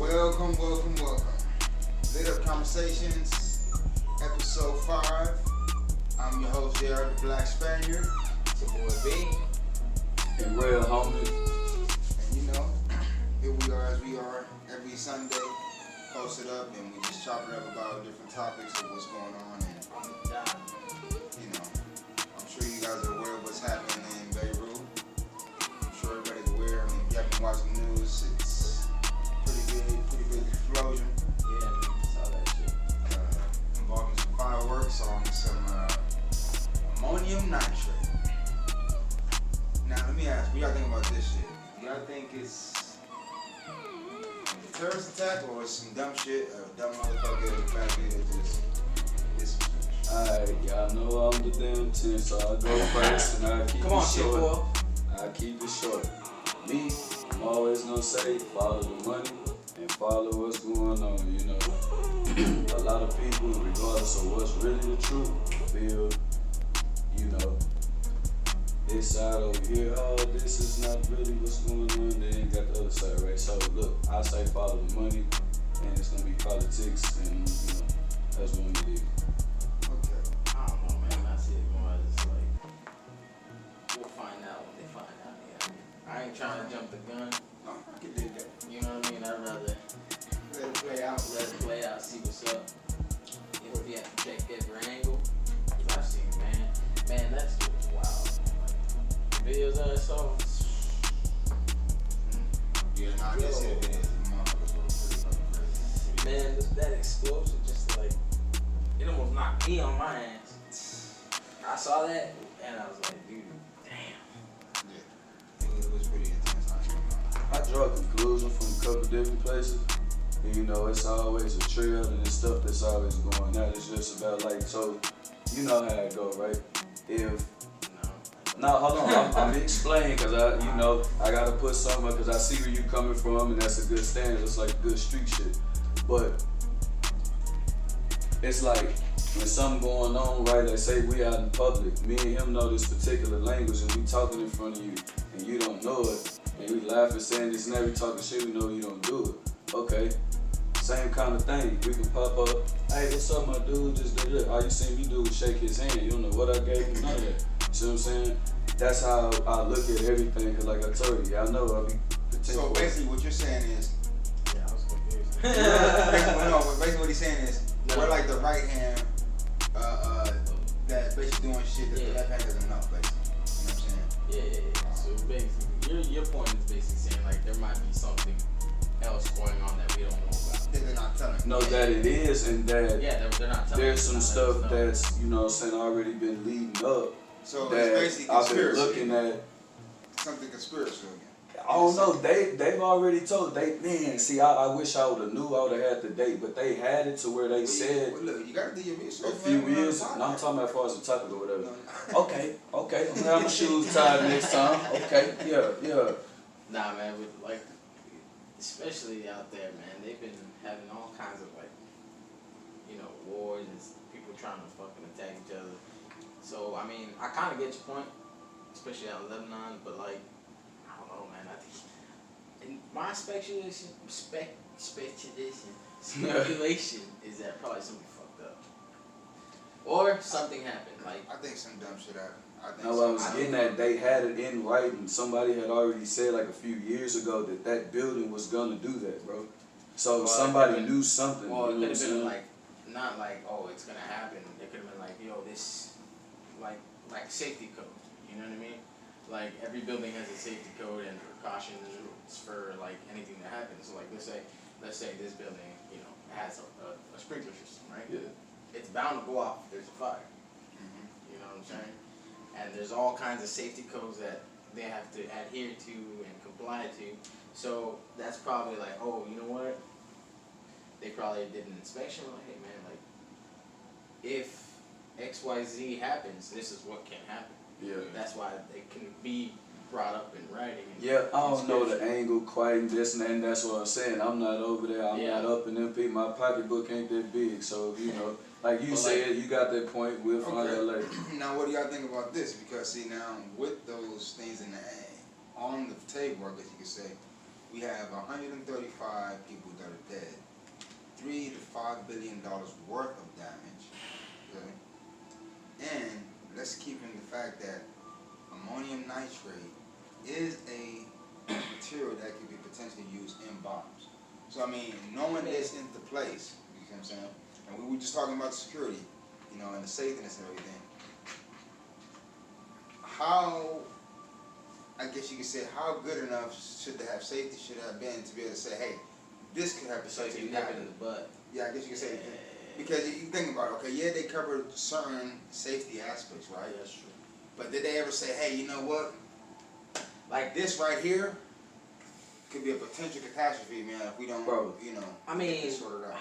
Welcome. Lit Up Conversations, episode 5. I'm your host, JR the Black Spaniard. It's your boy B. And real homie. And you know, here we are as we are every Sunday, posted up, and we just chop it up about different topics of what's going on. And, you know, I'm sure you guys are aware of what's happening in Beirut. I'm sure everybody's aware. I mean, if you haven't watched the news, it's pretty big explosion. Yeah, man, saw that shit. Involving some fireworks on some ammonium nitrate. Now, let me ask, what y'all think about this shit? Do y'all think it's a terrorist attack or some dumb shit, a dumb motherfucker, fat dude just... Alright, y'all know I'm the damn 10, so I'll go first and I'll keep it short. I'll keep it short. Me, I'm always gonna say follow the money and follow what's going on, you know. A lot of people, regardless of what's really the truth, feel, you know, this side over here, oh, this is not really what's going on, they ain't got the other side, right? So look, I say follow the money, and it's gonna be politics, and you know, that's what we do. Okay. I don't know, man. I see it more as like, we'll find out when they find out. Yeah. I ain't trying to jump the gun. Oh, I can dig that. You know what I mean? I'd rather Let it play out. see what's up. If we have to check every angle, 'cause I've seen, man, that's just wild. Like, the videos that I saw. Yeah, nah, this shit is motherfuckers were pretty fucking crazy. Man, that explosion just like, it almost knocked me on my ass. I saw that and I was like, dude, damn. Yeah, it was pretty intense. I draw a conclusion from a couple different places. And, you know, it's always a trail and it's stuff that's always going out. It's just about like, so, you know how it go, right? If, no, hold on, I'm explaining because I gotta put something because I see where you coming from and that's a good stand. It's like good street shit. But it's like when something going on, right? Like say we out in public, me and him know this particular language and we talking in front of you and you don't know it. And we laughing, saying this and that, we talking shit, we know you don't do it. Okay, same kind of thing. We can pop up, hey, what's up, my dude? Just did it. All you seen me do was shake his hand. You don't know what I gave him, none of that. You see what I'm saying? That's how I look at everything, because like I told you, I know I'll be So basically what you're saying is, Yeah, I was confused. basically what he's saying is, we're like the right hand that basically doing shit that the left hand doesn't know, basically. You know what I'm saying? Yeah. So basically, your point is basically saying like there might be something else going on that we don't know about. That they're not telling. know that it is, and that they're not telling there's us, some stuff that's, you know what I'm saying, already been leading up. So that it's basically I've been conspiracy. looking at. Something conspiracy again. I don't know. They've already told. See, I wish I would have knew. I would have had the date, but they had it to where they said Look, you gotta do your research. a few years. No, I'm talking about as far as the topic or whatever. Okay. I'm gonna have my shoes tied next time. Okay, yeah. Nah, man, with like, especially out there, man, they've been having all kinds of like, you know, wars and people trying to fucking attack each other. So I mean, I kind of get your point, especially out in Lebanon, but like, I don't know, man. I think in my speculation is that probably something fucked up, or something happened. Like, I think some dumb shit happened. No, I was getting at, they had it in writing. Somebody had already said like a few years ago that building was gonna do that, bro. So somebody knew something. Well, you it know could have what I'm been saying? like, not like, oh, it's gonna happen. It could have been like, yo, this, like safety code. You know what I mean? Like every building has a safety code and precautions for like anything that happens. So like, let's say this building, you know, has a sprinkler system, right? Yeah. It's bound to go off if there's a fire. You know what I'm saying? And there's all kinds of safety codes that they have to adhere to and comply to. So that's probably like, oh, you know what? They probably did an inspection. Like, hey man, like if XYZ happens, this is what can happen. Yeah. That's why they can be brought up in writing. Yeah, I don't know the angle quite and this and that's what I'm saying. I'm not over there. I'm Yeah. not up in them people. My pocketbook ain't that big, so you know, like you said, you got that point. We'll find out later. Now, what do y'all think about this? Because see, now with those things in the on the table, I guess you could say, we have 135 people that are dead, $3 to $5 billion worth of damage. Okay? And let's keep in the fact that ammonium nitrate is a material that can be potentially used in bombs. So I mean, knowing this into place, you know what I'm saying? And we were just talking about security, you know, and the safeness and everything. How, I guess you could say, how good enough should they have safety should have been to be able to say, hey, this could have So potentially you nip it in happened. the bud. Yeah, I guess you could say, because you think about it, okay, yeah, they covered certain safety aspects, right? Yeah, that's true. But did they ever say, hey, you know what? Like this right here could be a potential catastrophe, man, if we don't, you know, I mean, sort it out.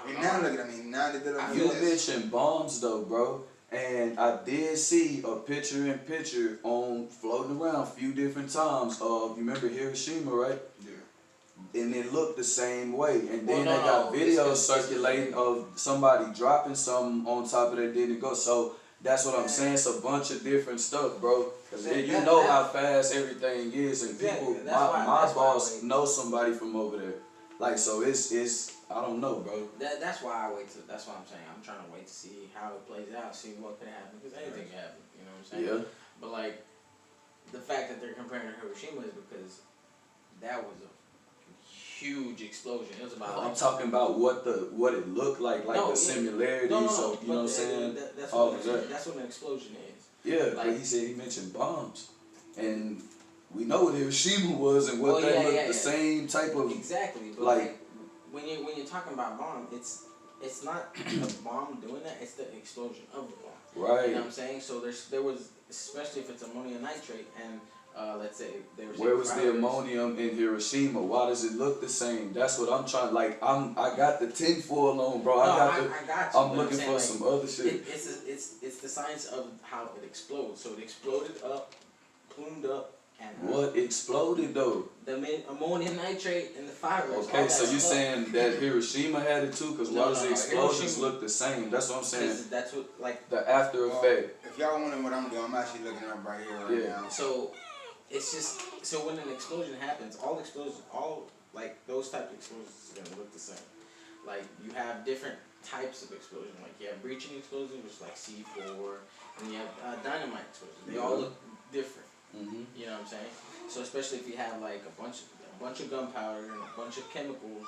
And now look at, now they did You mentioned bombs though, bro. And I did see a picture on floating around a few different times of, you remember Hiroshima, right? Yeah. And it looked the same way. And then they got videos circulating of somebody dropping something on top of that, didn't go. So that's what I'm saying. It's a bunch of different stuff, bro. Because you know how fast everything is. And people, my boss knows somebody from over there. Like, so it's I don't know, bro. That's why I wait to. That's what I'm saying. I'm trying to wait to see how it plays out, see what can happen, because anything can happen. You know what I'm saying? Yeah. But like, the fact that they're comparing to Hiroshima is because that was a huge explosion. It was about. I'm talking about what it looked like the similarity. So you know what I'm saying? That's what an explosion is. Yeah, like he said, he mentioned bombs, and we know what Hiroshima was and what that looked the same type of exactly. But like when you're talking about bomb, it's not the bomb doing that; it's the explosion of the bomb. Right. You know what I'm saying? So there was, especially if it's ammonium nitrate, and let's say there was. Where was the ammonium in Hiroshima? Why does it look the same? That's what I'm trying. Like I got the tinfoil on, bro. I got you. I'm looking for some other shit. It's the science of how it explodes. So it exploded up, plumed up. What exploded though? The ammonium nitrate and the fibers. Okay, so you're saying that Hiroshima had it too? Because why does the explosions look the same? That's what I'm saying. That's what, like, the after effect. If y'all wondering what I'm doing, I'm actually looking up right here now. So it's just when an explosion happens, all like those type of explosions are gonna look the same. Like you have different types of explosion. Like you have breaching explosion, which is like C4, and you have dynamite explosion. They all look different. Mm-hmm. You know what I'm saying? So especially if you have like a bunch of gunpowder and a bunch of chemicals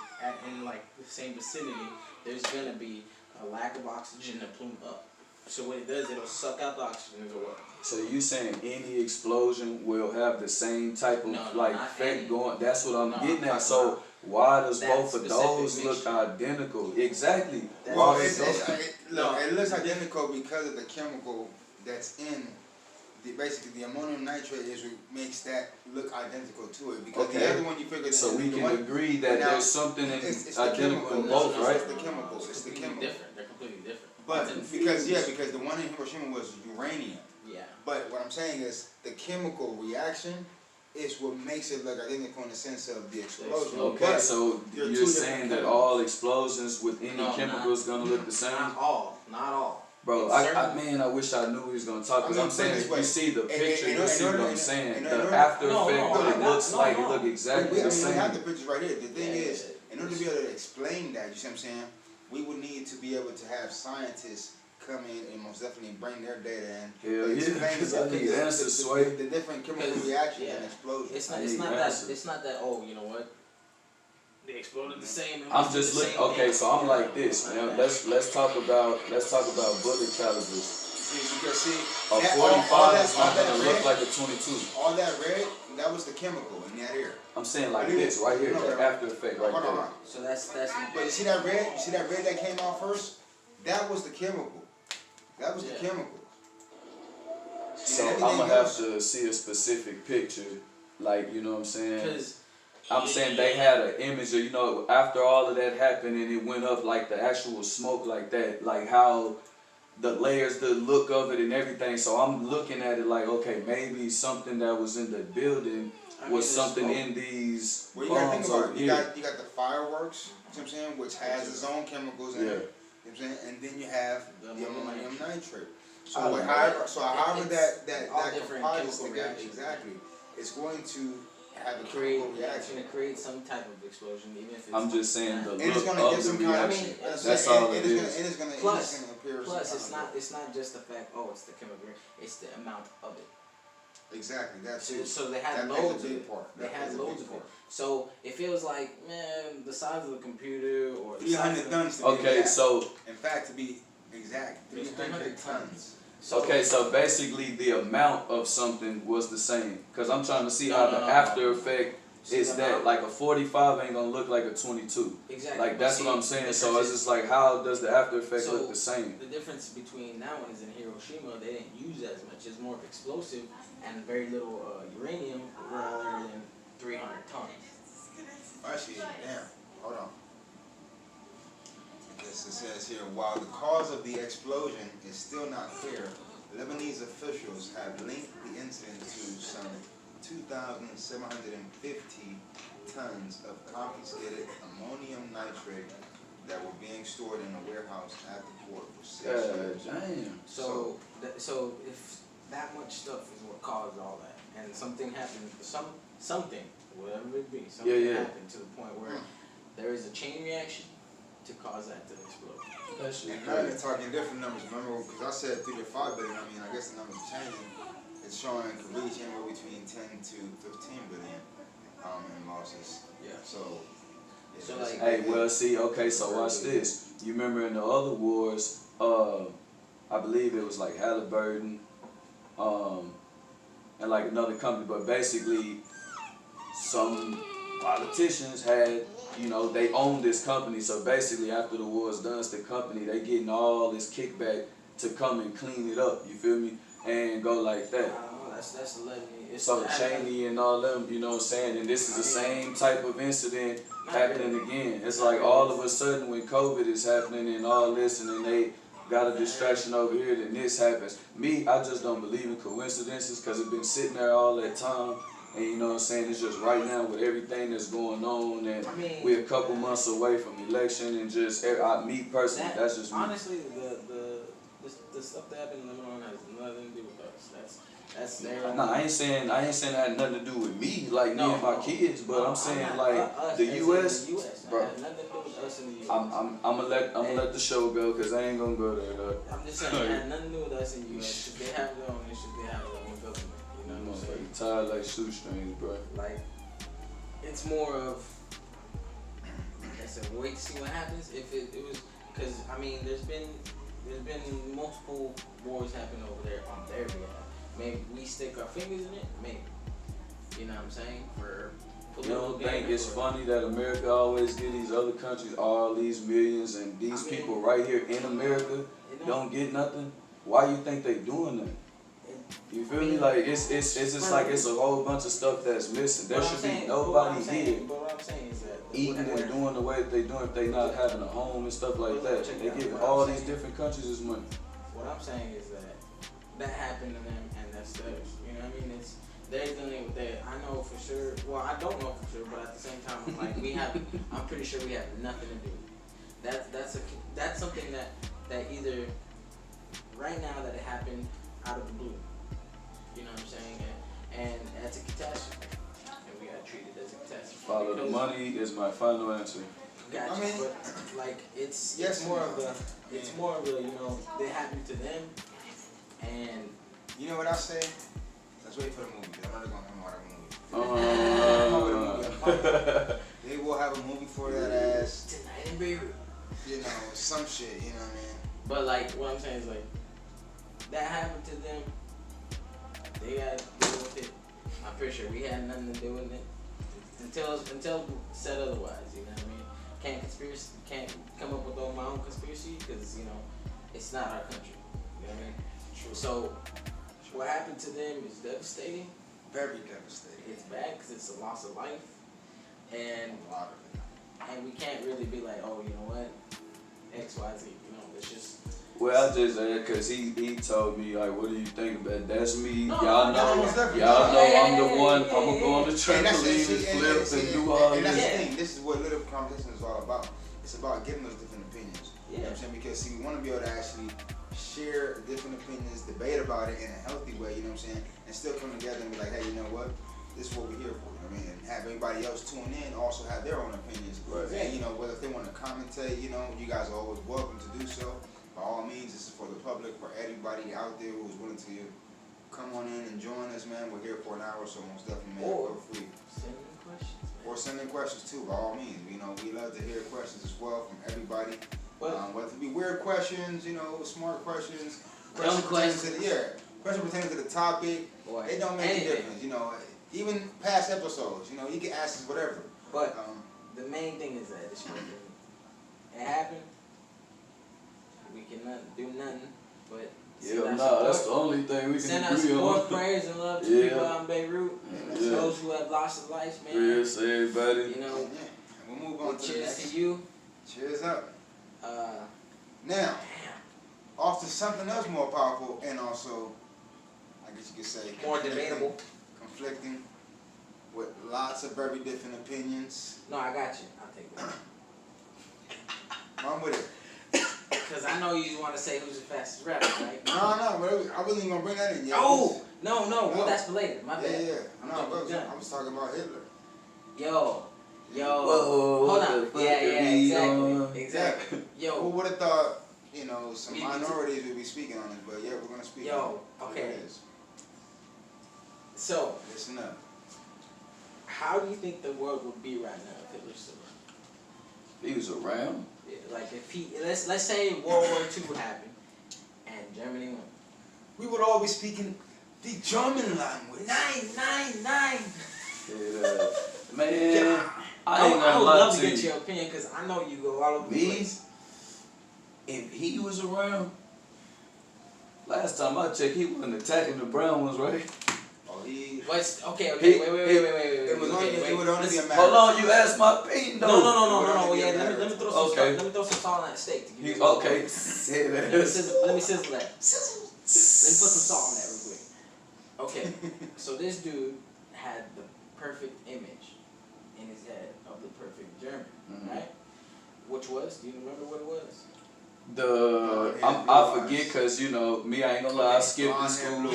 in like the same vicinity, there's gonna be a lack of oxygen to plume up. So what it does, it'll suck out the oxygen and go up. So you saying any explosion will have the same type of effect going? That's what I'm getting at. So why does both of those look identical? Exactly. Well, it looks identical because of the chemical that's in. Basically, the ammonium nitrate is what makes that look identical to it. Because the other one you figured. So we can agree that there's something identical in both, right? It's the chemicals. It's the chemicals. Different. They're completely different. But because the one in Hiroshima was uranium. Yeah. But what I'm saying is the chemical reaction is what makes it look identical in the sense of the explosion. Okay, but so you're saying that all explosions with any chemical is gonna look the same? Not all. Bro, I wish I knew he was gonna talk. Because I'm saying, if you see the picture, you see what I'm saying. The after effect, what it looks like, it look exactly the same. We have the pictures right here. The thing is, in order to be able to explain that, you see what I'm saying, we would need to be able to have scientists come in and most definitely bring their data in. Hell yeah, because I need answers, Sway. The different chemical reactions and explosions. It's not that. Oh, you know what? They exploded the same. I'm just looking. Okay, so I'm like this, man. Let's talk about bullet calibers. See, you can see a 45 is not gonna look like a 22. All that red, that was the chemical in that area. I'm saying like this right here, the after effect right there. So that's. But you see that red? You see that red that came out first? That was the chemical. That was the chemical. So I'm gonna have to see a specific picture, like, you know what I'm saying? I'm saying they had an image of, you know, after all of that happened and it went up like the actual smoke like that, like how the layers, the look of it and everything. So I'm looking at it like, okay, maybe something that was in the building was something in these bombs. Well, you gotta think about it. You got the fireworks, you know what I'm saying, which has its own chemicals in it. You know what I'm saying? And then you have the ammonium nitrate. So however that compiles together, exactly, it's going to have a create, chemical yeah, it's reaction. gonna create some type of explosion, even if it's. I'm just saying the And look it's gonna of get the some kind of. reaction. That's all it and it's is. gonna, and it's gonna, Plus- and it's gonna appear. Plus, some it's kind of- not. It's not just the fact. Oh, it's the chemical. It's the amount of it. Exactly. That's So, it. so they had That plays a loads of big it. part. They That had plays a loads big of it. part. So it feels like, man, the size of the computer or the 300 size of tons to be Okay, exact. so In fact, to be exact, 300 tons. So, okay, so basically the amount of something was the same. Cause I'm trying to see No, how no, the no, after no. effect See, is the that. amount- Like a 45 ain't gonna look like a 22. exactly. Like but that's see, what I'm saying. the So difference it's is- just like, how does the after effect So- look the same? The difference between that one is in Hiroshima, they didn't use as much. It's more explosive and very little uranium rather than 300 tons. Actually, damn. Hold on. Because it says here, while the cause of the explosion is still not clear, Lebanese officials have linked the incident to some 2,750 tons of confiscated ammonium nitrate that were being stored in a warehouse at the port for 6 years. Damn. So if that much stuff is what caused all that, and something happened, something, whatever it be, something Yeah. happened to the point where there is a chain reaction to cause that to explode. That shit And now they're crazy. talking different numbers. Remember, because I said 3 to 5 billion. I mean, I guess the numbers are changing. It's showing it could reach anywhere between 10 to 15 billion in losses. Yeah. So, So, it's- like- Hey, well, see, okay, so watch this. You remember in the other wars, I believe it was like Halliburton, and like another company, but basically some politicians had, you know, they owned this company. So basically, after the war's done, it's the company, they getting all this kickback to come and clean it up. You feel me? And go like that. I don't know, that's 11. It's So that- Cheney and all them, you know what I'm saying? And this is the same type of incident Not happening really. again. It's like all of a sudden when COVID is happening and all this, and then they got a distraction over here, then this happens. Me, I just don't believe in coincidences because it's been sitting there all that time. And you know what I'm saying? It's just right now with everything that's going on, and I mean, we're a couple months away from election, and just me personally, that's just me. honestly, the stuff that happened in Lebanon has nothing to do with us. That's their. Nah, I ain't saying that had nothing to do with me, like me and my kids, but I'm saying not- like us the as in U.S. The U.S. bro. It had nothing to do with us in the U.S. I'm gonna let the show go because I ain't gonna go there though. I'm just saying it had nothing to do with us in the U.S. 'cause they have their own issues. They have their own government. You know what I'm saying? Tired like shoestrings, bro. Like, it's more of, like I said, wait to see what happens. If it was, because I mean, there's been multiple wars happen over there on their behalf. Maybe we stick our fingers in it. Maybe, you know what I'm saying? For You political don't think gain it's or- funny that America always give these other countries all these millions and these I mean, people right here in America you know, don't get nothing? Why you think they doing that? You feel me? Like it's just like it's a whole bunch of stuff that's missing. There should be nobody here But what I'm saying is that eating and doing the way that they doing if they not having a home and stuff like that. They give all these different countries this money. What I'm saying is that happened to them and that's theirs. You know what I mean? It's they're dealing with that. I know for sure. Well, I don't know for sure, but at the same time, I'm like I'm pretty sure we have nothing to do with it. That's something that either right now that it happened out of the blue. You know what I'm saying? And that's a catastrophe, and we gotta treat it as a catastrophe. Follow the Because- money is my final answer. Gotcha, I mean, but like it's yes more and of no. a it's more of a, you know, they happened to them, and You know what I say? Let's wait for the movie. I'm not gonna watch a movie. They will have a movie for that ass. tonight in Beirut. You know, some shit. You know what I mean? But like what I'm saying is like that happened to them. They got to deal with it. I'm pretty sure we had nothing to do with it until said otherwise. You know what I mean? Can't come up with my own conspiracy because you know it's not our country. You know what I mean? True. So what happened to them is devastating. Very devastating. It's bad because it's a loss of life, and A lot of it. we can't really be like, oh, you know what, X, Y, Z. You know, it's just. Well, I just cause he told me like, what do you think about it? That's me. No, Y'all no, know, it's definitely- y'all know I'm the Yeah, one. yeah, I'm gonna go on the And trampoline and flip and do all and that's this. the thing. This is what little conversation is all about. It's about getting those different opinions. You know what I'm Yeah. saying? Because see, we want to be able to actually share different opinions, debate about it in a healthy way. You know what I'm saying? And still come together and be like, hey, you know what? This is what we're here for. You know what I and have everybody else tune in also have their own opinions. Right. And you know, whether if they want to commentate, you know, you guys are always welcome to do so. By all means, this is for the public, for everybody out there who's willing to come on in and join us, man. We're here for an hour, so most definitely, man, feel free. Send in questions, man. Or send in questions too, by all means. You know, we love to hear questions as well from everybody. Whether it be weird questions, you know, smart questions, questions pertaining to the topic. Boy, it don't make any difference, you know. Even past episodes, you know, you can ask us whatever. But the main thing is that this it happened. We cannot do nothing but that's the only thing we can send agree our support, on. prayers, and love to people out in Beirut. Those who have lost their lives, man. Cheers, everybody. You know, and we'll move on to the next. Cheers to you. Cheers up. Damn. Now, off to something else more powerful and also, I guess you could say, More debatable. Conflicting, with lots of very different opinions. No, I got you. I'll take that. I'm with it. Because I know you want to say who's the fastest rapper, right? No, I wasn't even gonna bring that in yet. Oh, no. Well, that's related. My bad. Yeah. I was talking about Hitler. Yo. Whoa, Hold on. Yeah, exactly. Yo. Who would have thought, you know, some minorities would be speaking on it, but yeah, we're gonna speak on it. Okay. It is. So, listen up. how do you think the world would be right now if Hitler's still around? He was around. Yeah, like if let's say World War II happened and Germany won. We would all be speaking the German language. 999. Yeah, man. I ain't gonna would lie love to to get you. your opinion because I know you go all over the place. If he was around, last time I checked, he wasn't attacking the brown ones, right? Oh, he. What's okay? Wait. It would only be a matter. Hold on, you asked my opinion though. No. Yeah, let me throw some salt. Let me throw some salt on that steak. To give you Okay. Say that. Let me sizzle that. Let me put some salt on that real quick. Okay, so this dude had the perfect image in his head of the perfect German, right? Which was? Do you remember what it was? I forget because you know me, I ain't gonna lie, I skipped the school.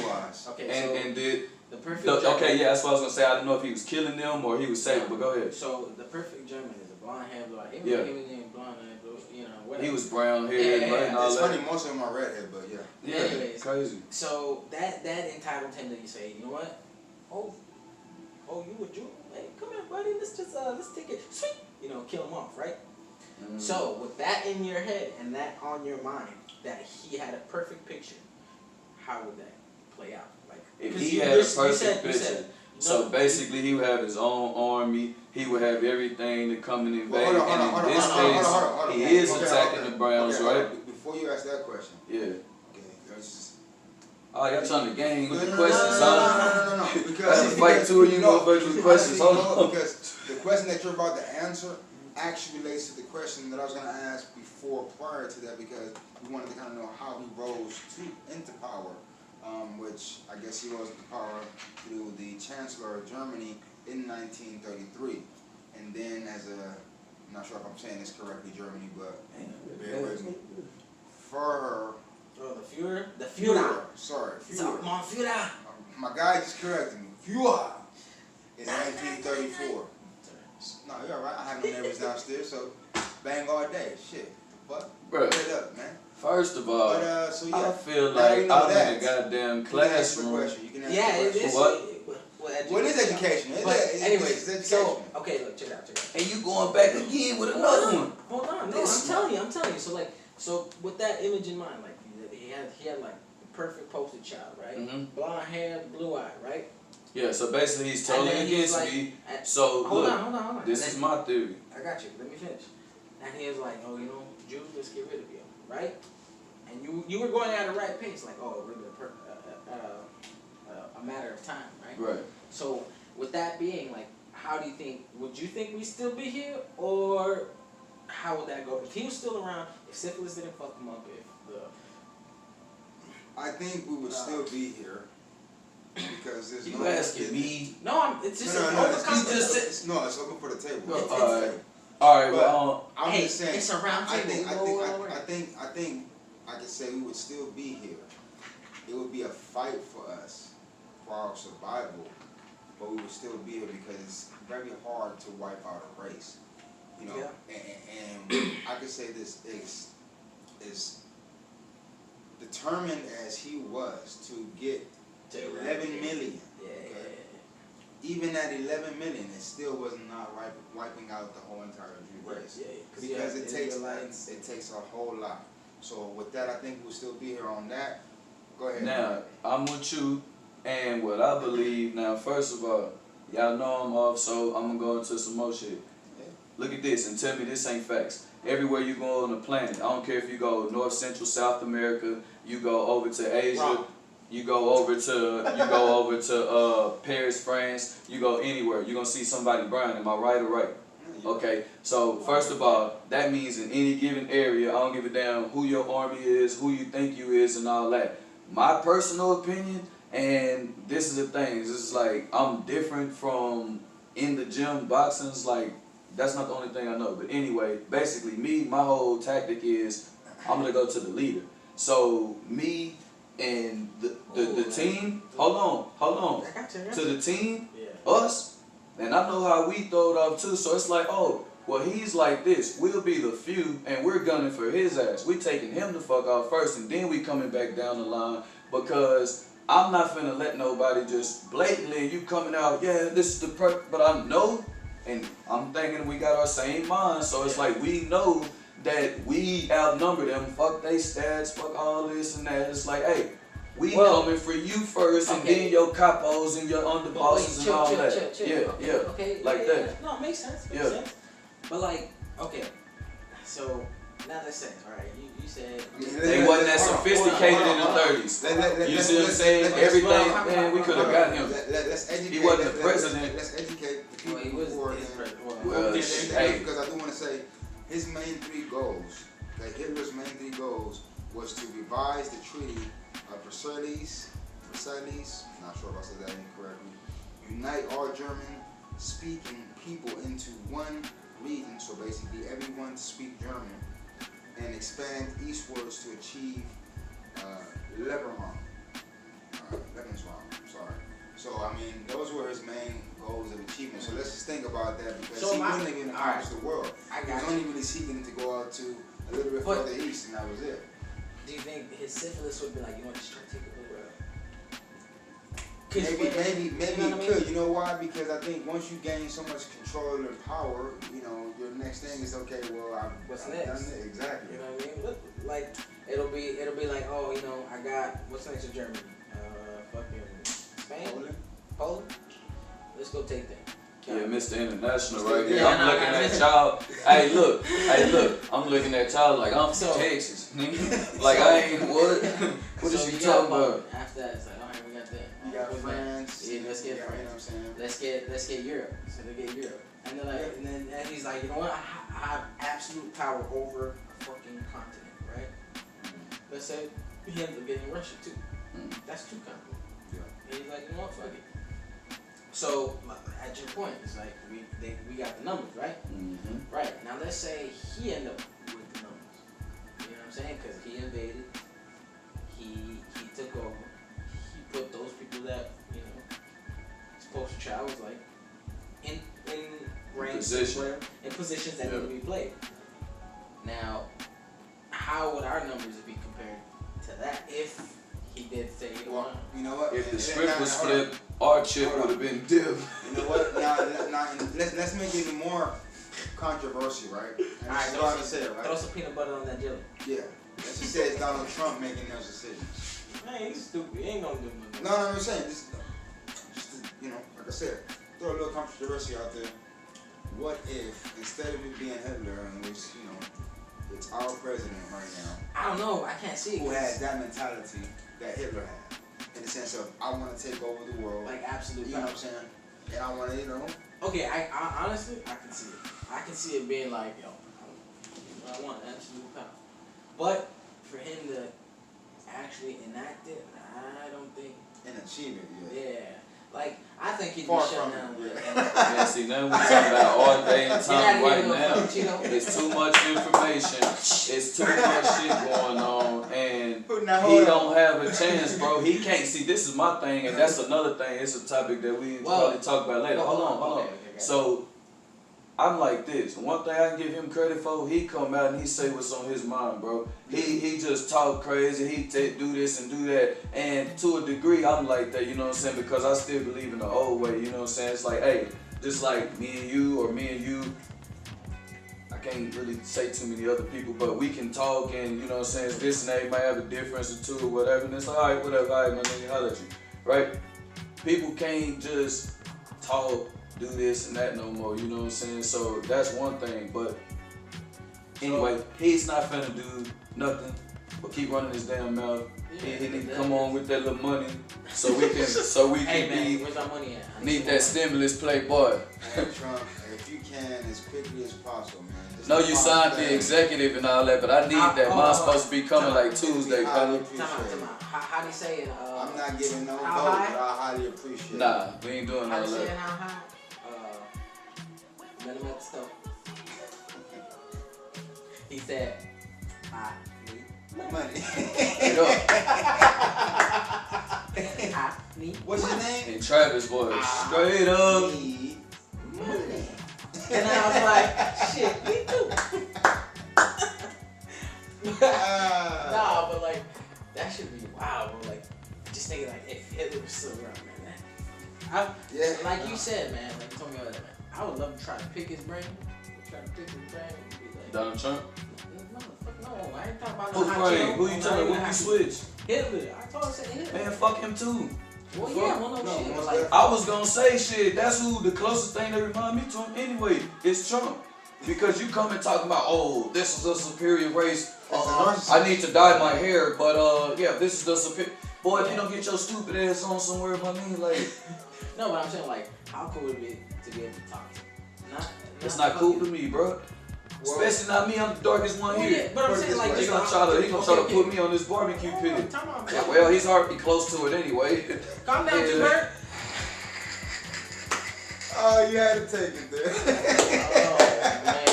Okay, and did the perfect German. Okay, yeah, that's what I was gonna say. I don't know if he was killing them or he was saving, but go ahead. So the perfect German is a blonde hair, blue eye. Even blonde hair, blue, you know, whatever. He was brown hair, and all it's that. funny, most of them are redhead, but yeah. Yeah, anyways, crazy. So that entitled him to say, you know what? Oh, you a Jew? Hey, come here, buddy. Let's take it. Sweet. You know, kill him off, right? So with that in your head and that on your mind, that he had a perfect picture, how would that play out? Like, if he had a perfect picture, so basically he would have his own army. He would have everything to come and invade. And in this case, he is attacking the Browns, right? Before you ask that question. Yeah. Okay, let's just. Oh, y'all trying to gang with the questions, No. Because that's a fight two of you motherfuckers with questions. Hold on. Because the question that you're about to answer actually relates to the question that I was going to ask prior to that, because we wanted to kind of know how he rose into power, which I guess he rose into power through the Chancellor of Germany in 1933, and then I'm not sure if I'm saying this correctly, Germany, but bear with me. The Führer. Sorry, Führer. Mon Führer. My guy just corrected me. Führer. In 1934. No, you're alright. I have no neighbors downstairs, so bang all day. Shit. What? Bro, Get up, man. First of all, so yeah, I feel like I'm in a goddamn classroom. Yeah, it is. What is education? Anyways, it's so okay, look, check it out. And you going back again with another one? Hold on, no, I'm telling you. So with that image in mind, like he had like the perfect poster child, right? Mm-hmm. Blonde hair, blue eye, right? Yeah. So basically, he's totally against me. So hold look, on. This is my theory. I got you. Let me finish. And he was like, oh, you know, Jews, let's get rid of you, right? And you were going at a right pace, like, oh, really a matter of time, right? Right. So with that being, like, how do you think? Would you think we'd still be here, or how would that go if he was still around? If syphilis didn't fuck him up, I think we would still be here because there's You asking me? No, it's just it's open for the table. All right. Well, I'm just saying. It's a round table. I think I could say we would still be here. It would be a fight for us, for our survival, but we would still be here because it's very hard to wipe out a race. You know, and I could say this is determined as he was to get 11 million. Okay? Even at 11 million, it still was not wiping out the whole entire Jew race. Because it takes a whole lot. So with that, I think we'll still be here on that. Go ahead. Now, I'm with you, and what I believe, now, first of all, y'all know I'm off, so I'm going to go into some more shit. Yeah. Look at this and tell me this ain't facts. Everywhere you go on the planet, I don't care if you go North, Central, South America, you go over to Asia, you go over to Paris, France, you go anywhere, you're going to see somebody brown. Am I right or right? Okay, so first of all, that means in any given area, I don't give a damn who your army is, who you think you is, and all that. My personal opinion, and this is the thing, it's like I'm different from in the gym boxing. It's like that's not the only thing I know. But anyway, basically, my whole tactic is I'm gonna go to the leader. So me and the team, hold on, to the team, us. And I know how we throw it off too, so it's like, oh, well, he's like this. We'll be the few, and we're gunning for his ass. We taking him the fuck off first, and then we coming back down the line, because I'm not finna let nobody just blatantly, you coming out, yeah, this is the but I know, and I'm thinking we got our same mind, so it's like we know that we outnumber them. Fuck they stats, fuck all this and that. It's like, hey, we coming for you first, and then your capos and your underbosses and all that. Yeah, Okay, like that. No, it makes sense. Makes sense. But like, okay, so now let's say, all right, you said they wasn't that sophisticated in the 30s. You see what I'm saying? Everything, man, we could have got him. Let's educate. He wasn't the president. Let's educate the people he was who are his president. because I do want to say his main three goals. Like Hitler's main three goals was to revise the Treaty of Versailles, not sure if I said that incorrectly, unite all German-speaking people into one region, so basically everyone to speak German, and expand eastwards to achieve Lebensraum. Sorry. So I mean, those were his main goals of achievement. So let's just think about that, because he wouldn't even accomplish the world. He was only really seeking to go out to a little bit further east, and that was it. Do you think his syphilis would be like, you want to just try to take it over? Maybe it could. You know why? Because I think once you gain so much control and power, you know, your next thing is, okay, well, what's I've next? done it. Exactly. You know what I mean? Look, like it'll be like, oh, you know, I got what's next to Germany? Fucking Spain, Poland. Let's go take that. Yeah, Mr. International right here. Yeah, I'm looking at y'all. Hey, look. I'm looking at y'all like I'm from Texas. Like I ain't what? What is you talking about? After that, it's like, all right, we got that. You got France. Yeah, let's get France. You know what I'm saying? Let's get Europe. So they get Europe, and then like, and he's like, you know what? I have absolute power over a fucking continent, right? Let's say he ends up getting Russia too. That's two continents. And he's like, you know what? Fuck it. So at your point, it's like we got the numbers, right? Mm-hmm. Right. Now let's say he ended up with the numbers. You know what I'm saying? Because he invaded, he took over, he put those people that, you know, supposed to travel, like in ranks, in positions that need to be played. Now, how would our numbers be compared to that if he did say, you know what? If the script was flipped, our chip would have been dipped. You know what? Now let's make it even more controversial, right? Throw some peanut butter on that jelly. Yeah. Let's just say it's Donald Trump making those decisions. Man, he's stupid. He ain't gonna do nothing. No, I'm saying just you know, like I said, throw a little controversy out there. What if instead of it being Hitler, in which, you know, it's our president right now? I don't know. I can't see it. Who has that mentality that Hitler had, in the sense of, I want to take over the world, like absolute. You know what I'm saying? And I want to, you know. Okay, I honestly, I can see it. I can see it being like, yo, I want absolute power. But for him to actually enact it, I don't think. And achieve it, Yeah. Like, I think he'd be Far shut from down. it, Yeah, see, now we're talking about all day and time right now. Cheeto. It's too much information. It's too much shit going on, and Now, he hold on. don't have a chance, bro. He can't see. This is my thing, and that's another thing. It's a topic that we probably talk about later. Hold on. Okay. So I'm like this. One thing I can give him credit for, he come out and he say what's on his mind, bro. He just talk crazy. He do this and do that. And to a degree, I'm like that, you know what I'm saying? Because I still believe in the old way, you know what I'm saying? It's like, hey, just like me and you or me and you, I can't really say too many other people, but we can talk and, you know what I'm saying? It's this and that, you might have a difference or two or whatever. And it's like, all right, whatever, all right, my nigga, holler at you, right? People can't just talk, do this and that no more, you know what I'm saying? So that's one thing, but anyway, he's not finna do nothing but keep running his damn mouth. He need to come on with that little money so we can Hey, man, be where's our money at? need that stimulus play, boy. Hey, Trump, if you can, as quickly as possible, man. No, you signed the executive and all that, but I need that. Mine's supposed to be coming like Tuesday, Highly fella. appreciate it. How do you say it? I'm not giving no vote, how but high? I highly appreciate it. Nah, we ain't doing How all do you say it? that. How high? Met him at the store. He said, I need Money. Straight up. I need What's your name? And Travis, boy, straight up. Need money. And I was like, shit, me too. Nah, but like, that should be wild, bro. Like, just thinking like, if Hitler was still around, man. Like you said, man, like you told me earlier, man, I would love to try to pick his brain. Try to pick his brain and be like, Donald Trump? no, I ain't talking about Who's no brain? hot Who you talking about? Who you switch? Hitler. I told him, say Hitler. Man, fuck him too. Well, yeah, well, no shit. But like, I was gonna say shit. That's who the closest thing that remind me to him anyway. It's Trump. Because you come and talk about, oh, this is a superior race. I need to dye my hair, but yeah, this is the superior. Boy, if you don't get your stupid ass on somewhere, my nigga, like. no, but I'm saying like, how cool would it be to be able to talk to him? It's not cool to me, bro. Especially not me. I'm the darkest one here. Yeah, but I'm saying like, He gonna try to put me on this barbecue pit. Yeah, well, he's already close to it anyway. Calm down, Bert. Oh, you had to take it there. Oh man.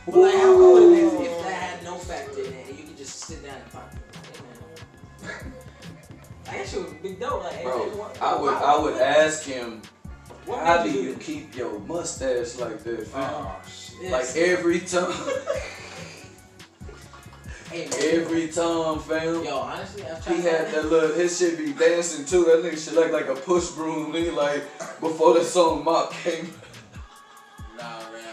But like, how cool would it be if that had no factor in it and you could just sit down and talk to him? Like, hey, man. Like, that shit was big dope. Like, Bro, hey, I would ask him, how do you keep your mustache like that, fam? Oh, shit. Like every time. Hey, man. Every time, fam. Yo, honestly, I've He tried had that little, his shit be dancing too. That nigga shit look like a push broom. Nigga, like before the song Mop came. Nah, man,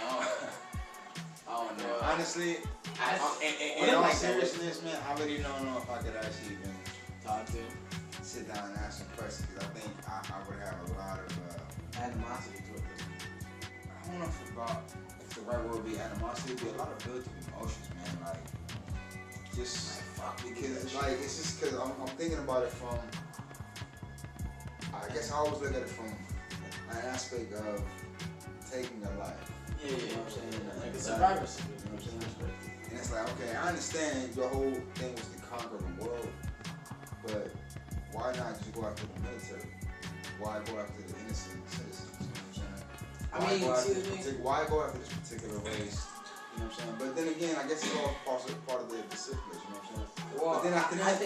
I don't know. Honestly, in in all like seriousness, man, I really don't know if I could actually even talk to him. sit down and ask some questions, because I think I would have a lot of, Animosity to it. I don't know if the right word would be animosity, it'd be a lot of built emotions, man, like, just, because, like, it's just because I'm thinking about it from, I guess I always look at it from an aspect of taking a life. Yeah, you know what I'm saying? Like a Survivor. survivor. You know what I'm saying? And it's like, okay, I understand your whole thing was to conquer the world, but why not just go after the military? Why go after the innocent citizens? You know what I'm saying? Why go after this particular race? You know what I'm saying? But then again, I guess it's all part of the syphilis, you know what I'm saying? Well, but then after that,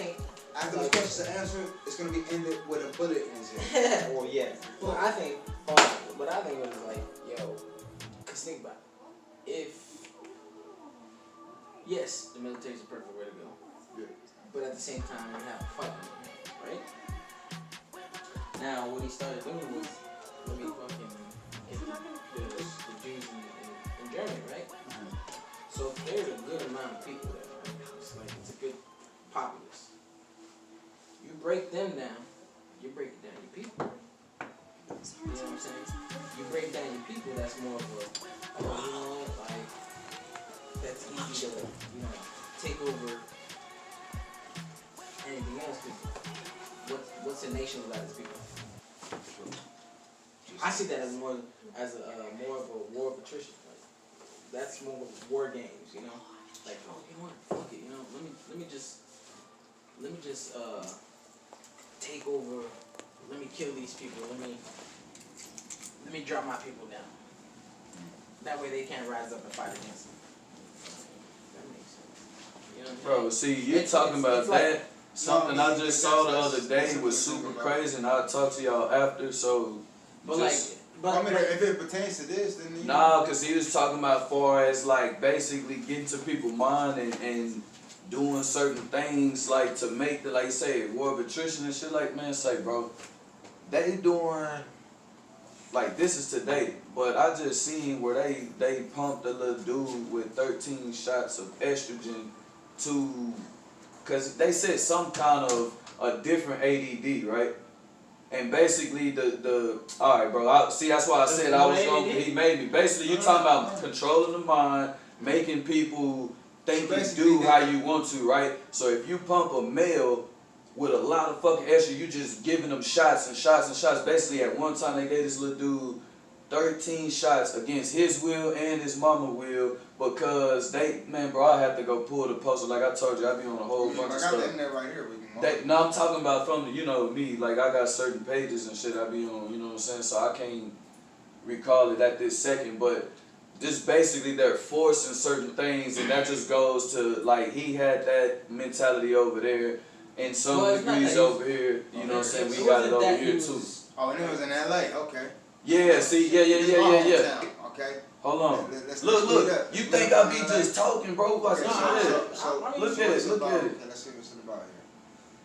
after those questions are answered, it's gonna be ended with a bullet in his head. Well, yeah. Well, I think what I think was like, yo, cause think about it. If yes, the military is the perfect way to go. Yeah. But at the same time, you have to fight them, right? Now, what he started doing was, let me fucking get the Jews in Germany, right? Mm-hmm. So there's a good amount of people there, right? It's a good populace. You break them down, you break down your people. You know what I'm saying? You break down your people, that's more of a, oh, you know what, like, that's easy to, you know, take over anything else. What's a nation without its people? I see that as more of a war of attrition. Like, that's more of war games, you know. Like, oh, you know what? Fuck it, you know. Let me just take over let me kill these people. Let me drop my people down. That way they can't rise up and fight against them. That makes sense. You know what I'm Bro, see, you're talking about it's that. like, Something I just saw the other that's day what was we're super talking about. crazy, and I'll talk to y'all after. So, but just, like, but I mean, if it pertains to this, then nah, cause he was talking about far as like basically getting to people's mind and doing certain things like to make the, like you say, war of attrition and shit. Like, man, say, bro, they doing like this is today, but I just seen where they pumped a little dude with 13 shots of estrogen to, cause they said some kind of a different ADD, right? And basically the all right, bro. See, that's why I said I was going. He made me. Basically, you talking about controlling the mind, making people think and do how you want to, right? So if you pump a male with a lot of fucking estrogen, you just giving them shots and shots and shots. Basically, at one time they gave this little dude 13 shots against his will and his mama will because they, man, bro, I have to go pull the poster. Like I told you, I be on a whole bunch of stuff. I got that in there right here. No, I'm talking about from the, you know, me, like I got certain pages and shit I be on, you know what I'm saying? So I can't recall it at this second, but just basically they're forcing certain things and that just goes to, like, he had that mentality over there and some degrees over here, you know what I'm saying? We got it over here too. Oh, and it was in LA, okay. Yeah, see, yeah. Okay. Hold on. Let's look, you think I be just talking, bro? Like, so look at it. Okay, let's see what's it about here.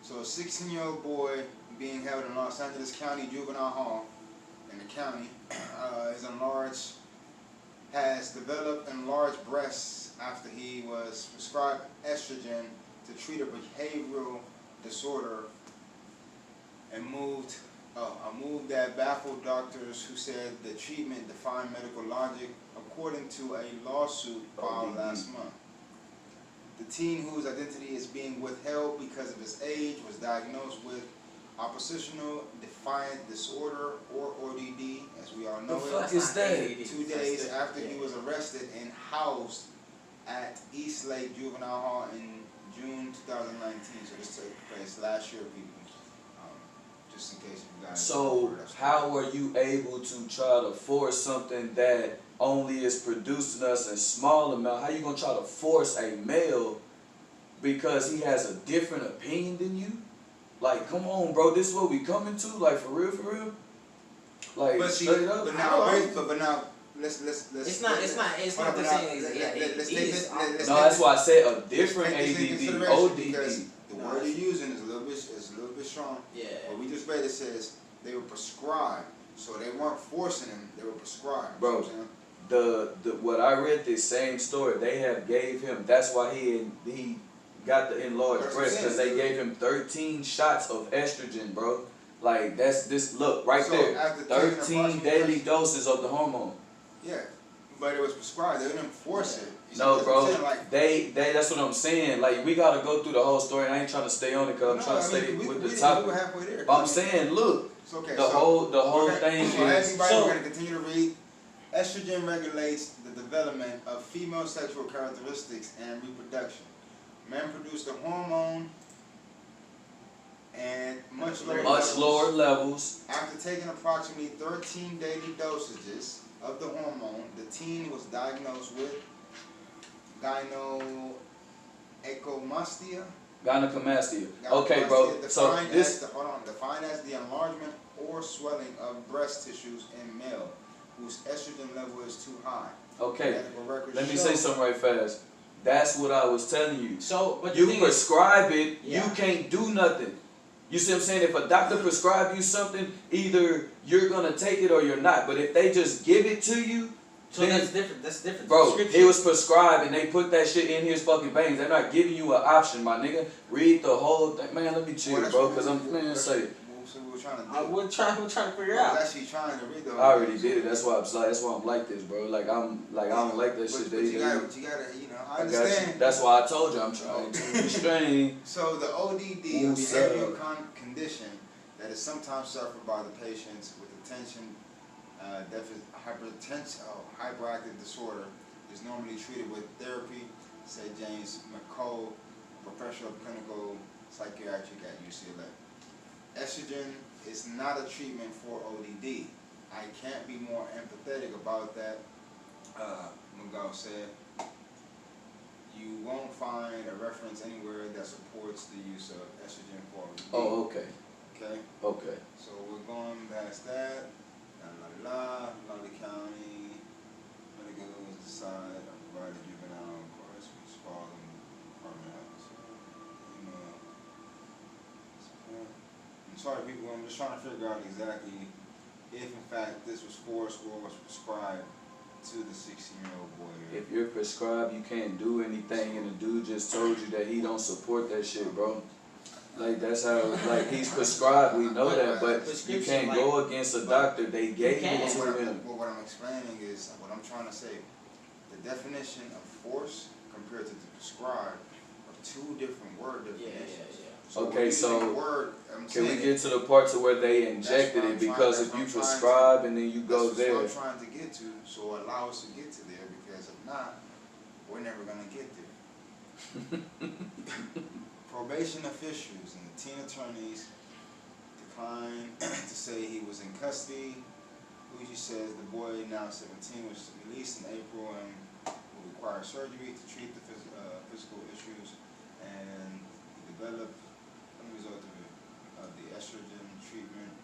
So a 16-year-old boy being held in Los Angeles County Juvenile Hall in the county has developed enlarged breasts after he was prescribed estrogen to treat a behavioral disorder, a move that baffled doctors who said the treatment defied medical logic, according to a lawsuit filed last month. The teen, whose identity is being withheld because of his age, was diagnosed with oppositional defiant disorder, or ODD, as we all know the it. fuck is that? 2 days after he was arrested and housed at East Lake Juvenile Hall in June 2019. So this took place last year, people. Just in case you guys. So how were you able to try to force something that only is producing us in small amount? How you gonna try to force a male because he has a different opinion than you? Like, come on, bro, this is what we coming to? Like, for real? Like, but straight up? But now, let's. It's not the same. No, that's why I said a different ADD, ODD. Because the word you're using is a little bit strong. Yeah. What we just read, it says they were prescribed, so they weren't forcing him; they were prescribed. Bro, what I read this same story, they have gave him. That's why he got the enlarged breast because they gave him 13 shots of estrogen, bro. Like that's this look right there, 13 daily doses of the hormone. Yeah, but it was prescribed. They didn't force it. No, bro. They. That's what I'm saying. Like we gotta go through the whole story. And I ain't trying to stay on it because I'm trying to stay with the topic. We halfway there. But I'm saying, look, okay, the whole thing so is. Everybody, we're gonna continue to read. Estrogen regulates the development of female sexual characteristics and reproduction. Men produce the hormone and much lower levels. After taking approximately 13 daily dosages of the hormone, the teen was diagnosed with gynecomastia. Okay, bro. So this defined as the enlargement or swelling of breast tissues in male whose estrogen level is too high. Okay. Let me say something right fast. That's what I was telling you. So, but you prescribe it, yeah. You can't do nothing. You see what I'm saying? If a doctor prescribe you something, either you're gonna take it or you're not. But if they just give it to you, so then, that's different. That's different. Bro, he was prescribed and they put that shit in his fucking veins. They're not giving you an option, my nigga. Read the whole thing, man. Let me chill, bro, because I'm say. We're trying to figure out. I was actually trying to read the. I already did it. That's why I'm like this, bro. Like I don't like that shit. But you gotta, I understand. That's why I told you I'm trying to restrain. So the ODD, behavioral condition that is sometimes suffered by the patients with attention deficit hyperactive disorder, is normally treated with therapy, said James McCall, professor of clinical psychiatry at UCLA. Estrogen it's not a treatment for ODD. I can't be more empathetic about that. Miguel said, you won't find a reference anywhere that supports the use of estrogen for ODD. Oh, okay. Okay? Okay. So we're going past that. Lolly County, medical was decided to provide a juvenile course which falls in Department of Health. I'm sorry, people. I'm just trying to figure out exactly if, in fact, this was forced or was prescribed to the 16-year-old boy. If you're prescribed, you can't do anything, and the dude just told you that he don't support that shit, bro. Like, that's how, like, he's prescribed, we know that, but you can't go against a doctor. They gave it to him. But what I'm explaining is, what I'm trying to say, the definition of force compared to the prescribed are two different word definitions. So okay, so can we get to the part to where they injected it? Because if you prescribe and then you go there. That's what I'm trying to get to, so allow us to get to there, because if not, we're never going to get there. Probation officials and the teen attorneys declined to say he was in custody. Uji says the boy, now 17, was released in April and will require surgery to treat the physical issues and develop a result of the estrogen treatment.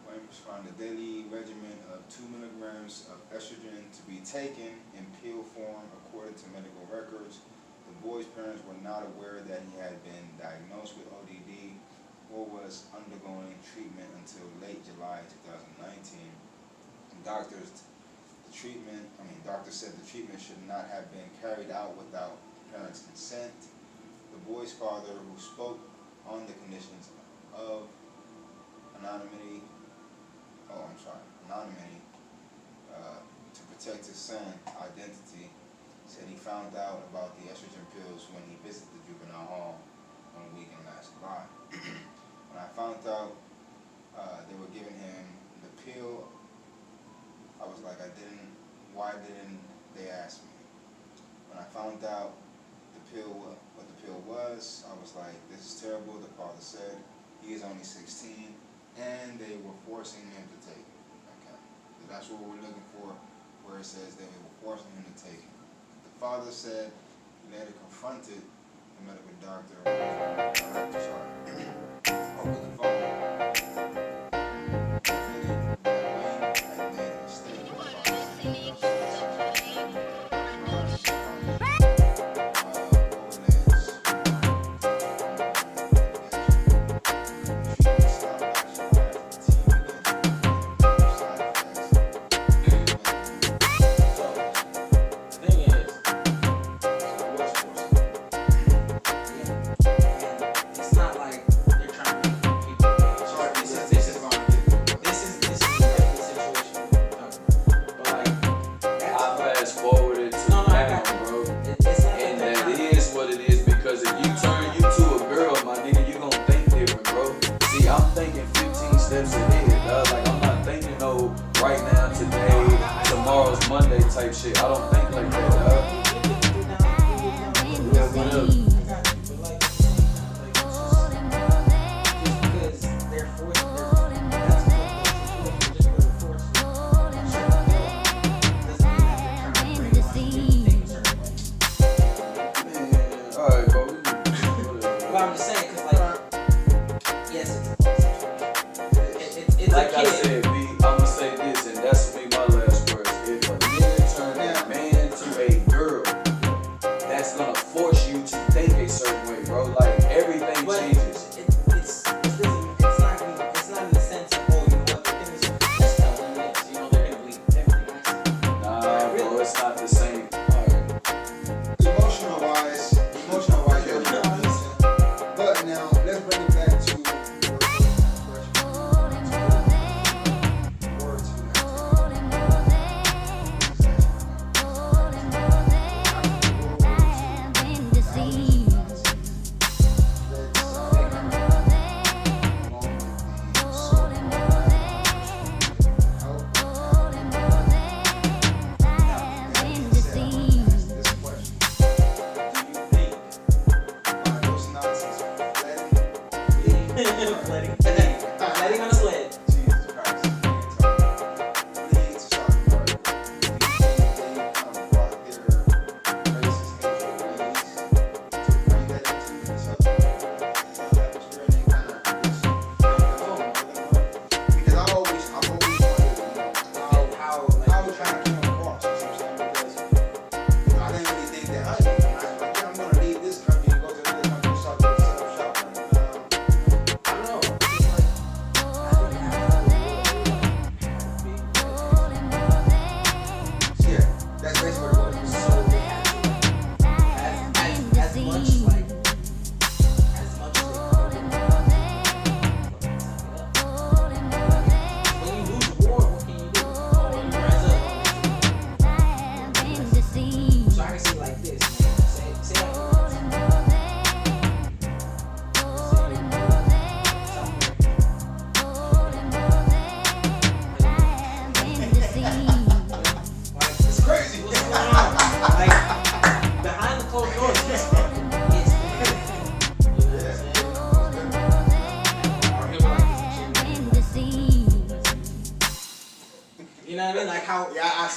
When prescribed a daily regimen of 2 milligrams of estrogen to be taken in pill form according to medical records. The boy's parents were not aware that he had been diagnosed with ODD or was undergoing treatment until late July 2019. Doctors said the treatment should not have been carried out without parents' consent. The boy's father, who spoke on the conditions of anonymity to protect his son's identity, said he found out about the estrogen pills when he visited the juvenile hall one weekend last July. When I found out they were giving him the pill, I was like, why didn't they ask me? When I found out what the pill was, I was like, this is terrible. The father said he is only 16 and they were forcing him to take it. Okay, so that's what we're looking for, where it says they were forcing him to take it. The father said he later confronted the medical doctor over the phone. Monday type shit. I don't think like that, dog. Yeah, what up? Alright, bro. But I'm just saying, cause like, yes, it's like a I kid. said, B, I'ma say this, and that's gonna be my last words. If a nigga turn a man to a girl,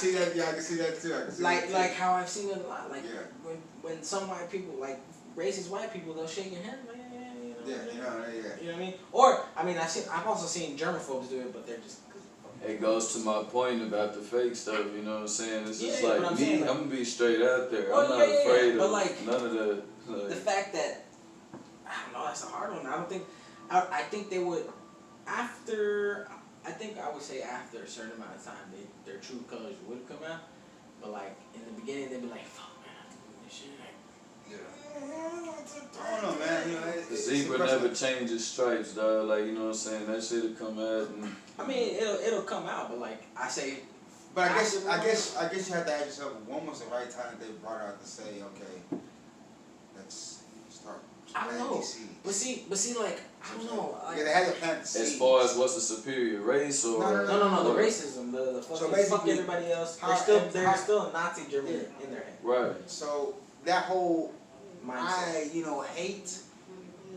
see that. Yeah, I can see that too. I can see like that too. like how I've seen it a lot. Like Yeah. when some white people, like racist white people, they'll shake your hand, like, Yeah, you know what I mean? I've also seen germaphobes do it, but they're just. It goes to my point about the fake stuff, you know what I'm saying? It's just Yeah, like but I'm me, saying, like, I'm gonna be straight out there. Well, I'm not afraid but of like, none of the. The Like, fact that, I don't know, that's a hard one. I think they would, I would say after a certain amount of time, their true colors would come out. But like, in the beginning, they'd be like, fuck, man, I'm doing this shit. I don't know, man. You know, the zebra never changes stripes, dog. Like, you know what I'm saying? That shit'll come out and. I mean, it'll come out, but like, I say. But I guess you have to ask yourself, when was the right time that they brought out to say, okay, let's start planting these seeds? But see, like, I don't know. Like, Yeah, they had to plant the seeds. As far as what's the superior race or. No, the racism, the fucking fuck everybody else. They're still a Nazi German in their head. Right. So that whole mindset. hate,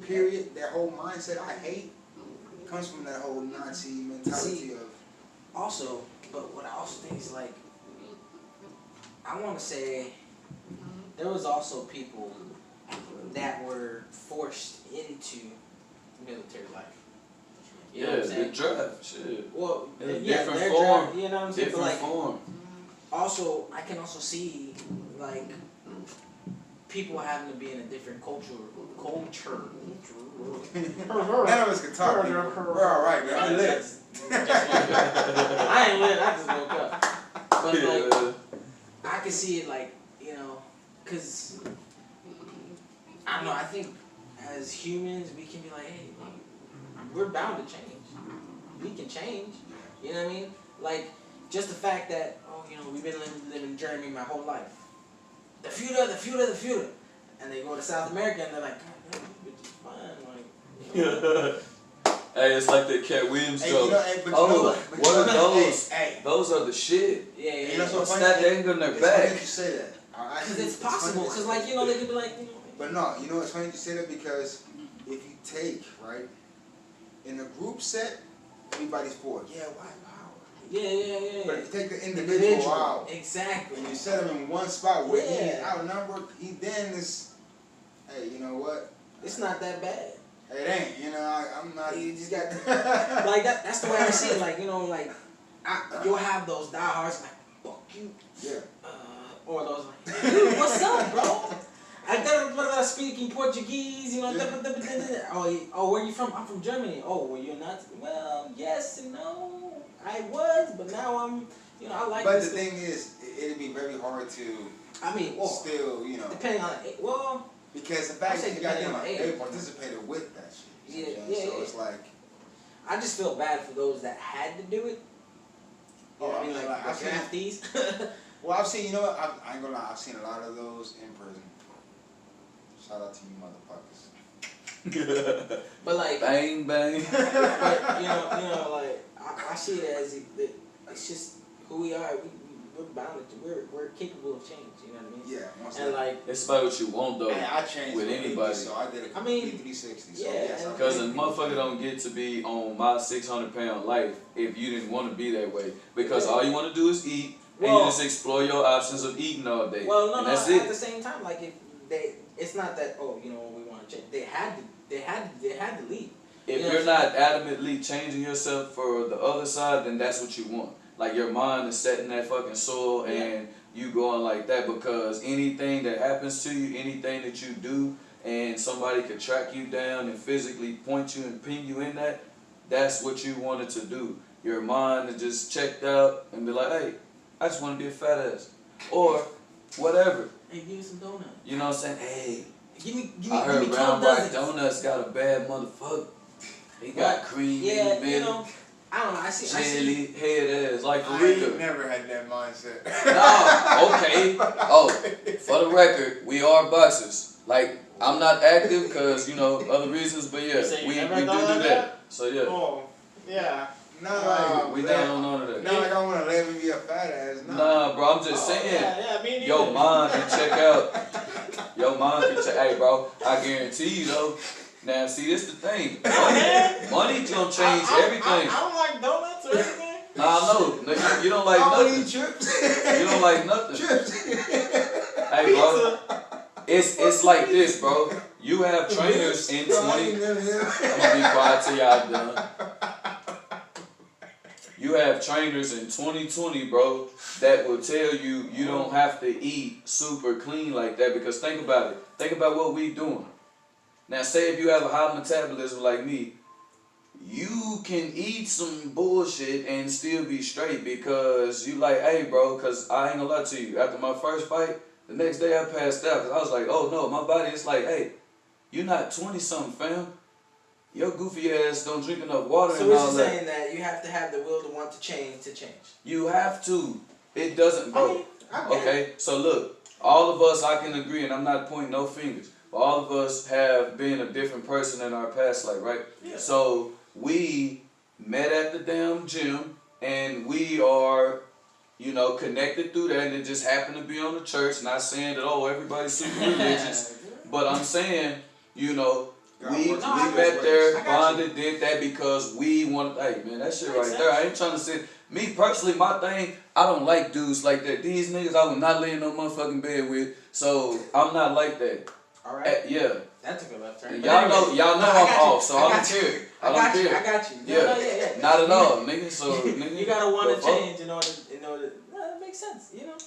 period, that whole mindset, I hate, comes from that whole Nazi mentality of. Also, but what I also think is like, I want to say, there was also people that were forced into military life. You know what I'm saying? the draft, shit. Well, in a yeah, different their form. draft, you know what I'm saying? Different But like, form. also, I can also see like people having to be in a different culture. None of us can talk. We're all right, man. I live. I ain't lit. I just woke up. But like, I can see it like, cause I don't know. I think as humans we can be like, hey, we're bound to change. We can change. You know what I mean? Like just the fact that we've been living in Germany my whole life. The future. And they go to South America and they're like, God, which is fine. Like, Hey, it's like that Cat Williams joke. What are those? Hey. Those are the shit. Yeah. What's that? They ain't got their It's back. funny that you say that. Because it's possible. Because like they could be like. But no, it's funny you say that because if you take right in a group set, everybody's for it. Yeah, white power. Yeah. But if you take the individual out, exactly, and you set him in one spot where he's Yeah. outnumbered, he then is. Hey, you know what? it's not that bad. It ain't. I'm not. You just got like that. That's the way I see it. Like you'll have those diehards like fuck you. Yeah. Or those like, hey, what's up, bro? I don't speaking Portuguese, Oh, where you from? I'm from Germany. Oh, well, you're not. Well, yes and no. I was, but now I'm. I like. But the thing is, it'd be very hard to. Still, depending on well. Because the fact that they age. participated with that shit. Yeah. So it's like. I just feel bad for those that had to do it. I've seen these. Well, I've seen. I ain't gonna lie. I've seen a lot of those in prison. Shout out to you, motherfuckers. But like. Bang bang. But like I see it as it's just who we are. We're bound to. We're capable of change. You know what I mean? Yeah. And like it's about what you want though. And I changed with anybody. So I did a complete 360. So yes, because a motherfucker don't get to be on my 600-pound life if you didn't want to be that way. Because all you want to do is eat, and you just explore your options of eating all day. Well, and that's at the same time, like it's not that we want to change. They had to leave. If you're not adamantly changing yourself for the other side, then that's what you want. Like your mind is set in that fucking soil and you going like that because anything that happens to you, anything that you do, and somebody could track you down and physically point you and pin you in that's what you wanted to do. Your mind is just checked out and be like, hey, I just want to be a fat ass. Or whatever. Hey, give me some donuts. You know what I'm saying? Hey, give I heard me Brown Rock Donuts got a bad motherfucker. He got cream in the middle. I don't know. I see. Jelly, head ass, like for I real. ain't never had that mindset. No, okay. Oh, for the record, we are boxers. Like, I'm not active because, other reasons, but yeah, we do that. So yeah. Oh, yeah. Not we down on none of that. Not like I want to live and be a fat ass. Nah, bro, I'm just saying. Yeah, me neither. Your mind can check out. Your mind can check. Hey, bro, I guarantee you though. Now, see, this the thing. Money gonna change everything. I don't like donuts or anything. Nah, I know. No, you don't like I don't nothing. eat chips. You don't like nothing. Chips. Hey, bro. It's like this, bro. You have trainers in 20. I'm gonna be quiet till y'all done. You have trainers in 2020, bro, that will tell you you don't have to eat super clean like that, because think about it. Think about what we doing. Now, say if you have a high metabolism like me, you can eat some bullshit and still be straight, because you like, hey, bro, because I ain't gonna lie to you. After my first fight, the next day I passed out because I was like, oh, no, my body is like, hey, you're not 20-something, fam. Your goofy ass don't drink enough water so and all that. So what you're saying that you have to have the will to want to change You have to. It doesn't, bro. I mean, okay, so look, all of us, I can agree, and I'm not pointing no fingers, but all of us have been a different person in our past life, right? Yeah. So we met at the damn gym, and we are, you know, connected through that, and it just happened to be on the church. Not saying that, oh, everybody's super religious, but I'm saying, you know, we met there, bonded, did that because we wanted, hey man, that shit right there, I ain't trying to say, me personally, my thing, I don't like dudes like that. These niggas I will not lay in no motherfucking bed with, so I'm not like that. Alright. Yeah. That took a left turn. Y'all know I'm off, so I don't care. I don't care. I got you. Yeah. Not at all, nigga. So nigga, you gotta want to change in order. No, it makes sense, you know.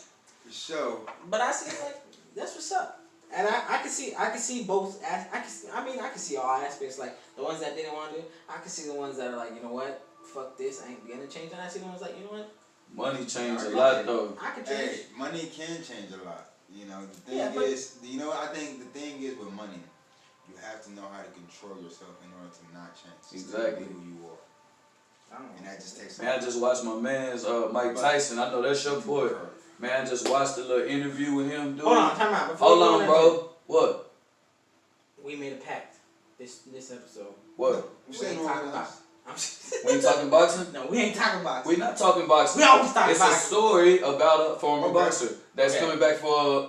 For sure. But I see like that's what's up. And I can see both. I can see all aspects. Like the ones that didn't want to do. I can see the ones that are like, you know what, fuck this, I ain't gonna change. And I see the ones like, you know what, money change a lot though. I can change. Hey, money can change a lot. You know, the thing is, you know, I think the thing is with money, you have to know how to control yourself in order to not change. Exactly. Who you are. And that just takes. Man, I just watched my man's Mike Tyson. I know that's your boy. Man, I just watched a little interview with him, dude. Hold on, time out. Hold on, bro. What? We made a pact. This episode. What? We ain't talking about. We ain't talking boxing? No, we ain't talking boxing. We not talking boxing. We always talking boxing. It's a story about a former boxer that's coming back for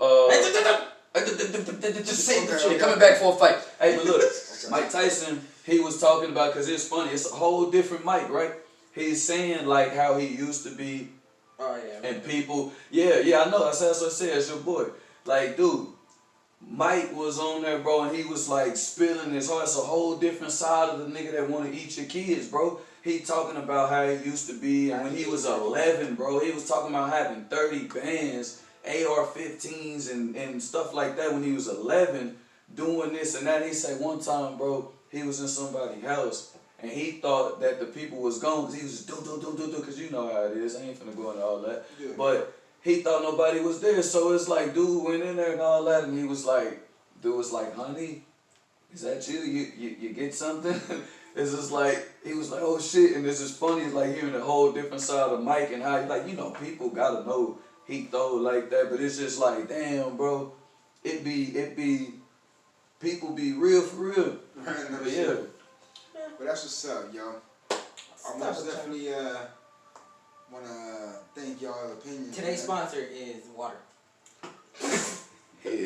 Just say the truth. coming back for a fight. Hey, but look, Mike Tyson, he was talking about, because it's funny, it's a whole different Mike, right? He's saying like how he used to be. Oh yeah. And people, yeah, I know. That's what I said. It's your boy. Like, dude, Mike was on there, bro, and he was like spilling his heart. It's a whole different side of the nigga that want to eat your kids, bro. He talking about how he used to be, and when he was 11, bro, he was talking about having 30 bands, AR-15s, and stuff like that when he was 11, doing this and that. He said one time, bro, he was in somebody's house. And he thought that the people was gone because he was just do, because you know how it is. I ain't finna go into all that. Yeah. But he thought nobody was there. So it's like, dude went in there and all that, and he was like, dude was like, honey, is that you? You get something? It's just like, he was like, oh shit. And it's just funny, like hearing a whole different side of Mike and how, like, you know, people gotta know he throw like that. But it's just like, damn, bro, it be, people be real for real. But yeah. But that's what's up, yo. I most definitely want to thank y'all's opinion. Today's sponsor is water. Shout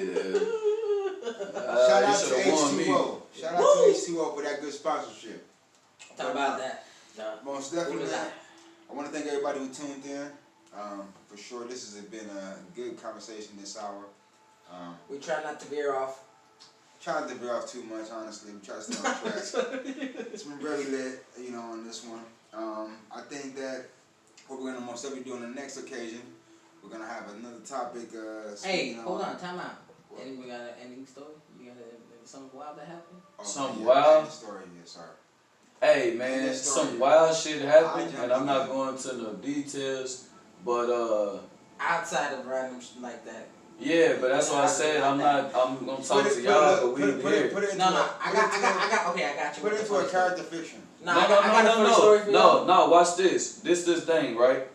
out to H2O. Shout out to H2O for that good sponsorship. Talk about that. Most definitely. I want to thank everybody who tuned in. For sure, this has been a good conversation this hour. We try not to veer off. Trying to veer off too much, honestly. We try to stay on track. It's been very lit, you know, on this one. I think that what we're gonna most definitely do on the next occasion, we're gonna have another topic. Hey, hold on, time out. We got an ending story? You got something wild that happened? Oh, something wild? Story, yes, sir. Hey man, some wild shit happened, and I'm not going into no details, but outside of random shit like that. Yeah, but that's why I said I'm gonna talk to y'all, but we here. I got you. Put it into a character fiction. No, watch this. This thing, right?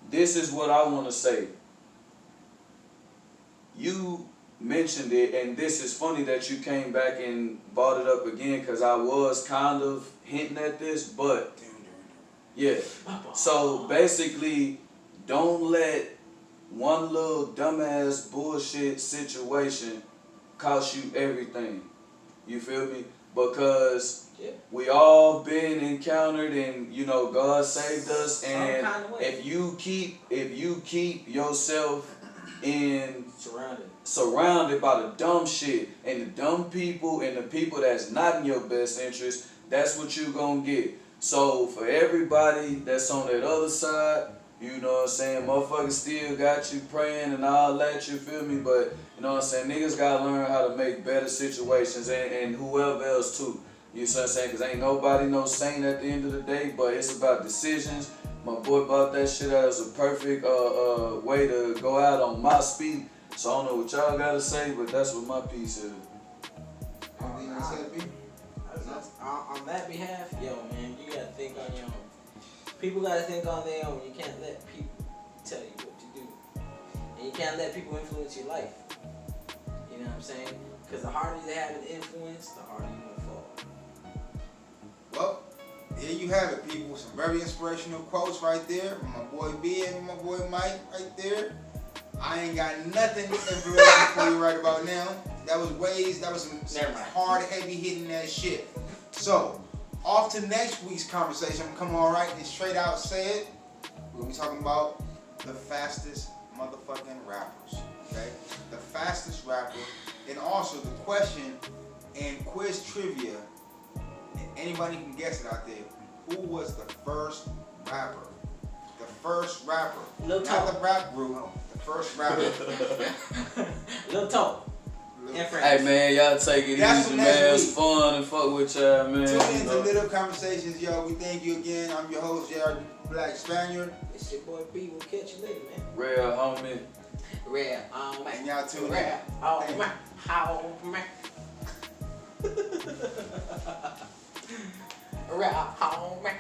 This is what I want to say. You mentioned it, and this is funny that you came back and brought it up again, because I was kind of hinting at this, but yeah. So basically, don't let one little dumbass bullshit situation cost you everything. You feel me? because we all been encountered, and you know God saved us. And if you keep yourself in surrounded by the dumb shit and the dumb people and the people that's not in your best interest, that's what you gonna get. So for everybody that's on that other side, you know what I'm saying, motherfuckers still got you praying and all that, you feel me? But you know what I'm saying, niggas gotta learn how to make better situations, and whoever else too. You see what I'm saying? Because ain't nobody no saint at the end of the day, but it's about decisions. My boy bought that shit out as a perfect way to go out on my speed. So I don't know what y'all got to say, but that's what my piece is. Anything you say, B? On that behalf, yo, man, you got to think on your own. People got to think on their own. You can't let people tell you what to do. And you can't let people influence your life. You know what I'm saying? Because the harder you have an influence, the harder you will fall. Well, here you have it, people. Some very inspirational quotes right there from my boy B and my boy Mike right there. I ain't got nothing influential for you right about now. That was some hard, heavy hitting that shit. So, off to next week's conversation. I'm gonna come on right and straight out say it. We're gonna be talking about the fastest motherfucking rappers. Okay? The fastest rapper. And also the question and quiz trivia. And anybody can guess it out there. Who was the first rapper? The first rapper. Lil Not Talk. the rap group. The first rapper. Lil Talk. Hey man, y'all take it easy, man. It's fun and fuck with y'all, man. Tune in to Little Conversations, yo. We thank you again. I'm your host, Jared Black Spaniard. It's your boy B. We'll catch you later, man. Real homie. Real homie. And y'all tune in. Real homie. Homie. Real homie.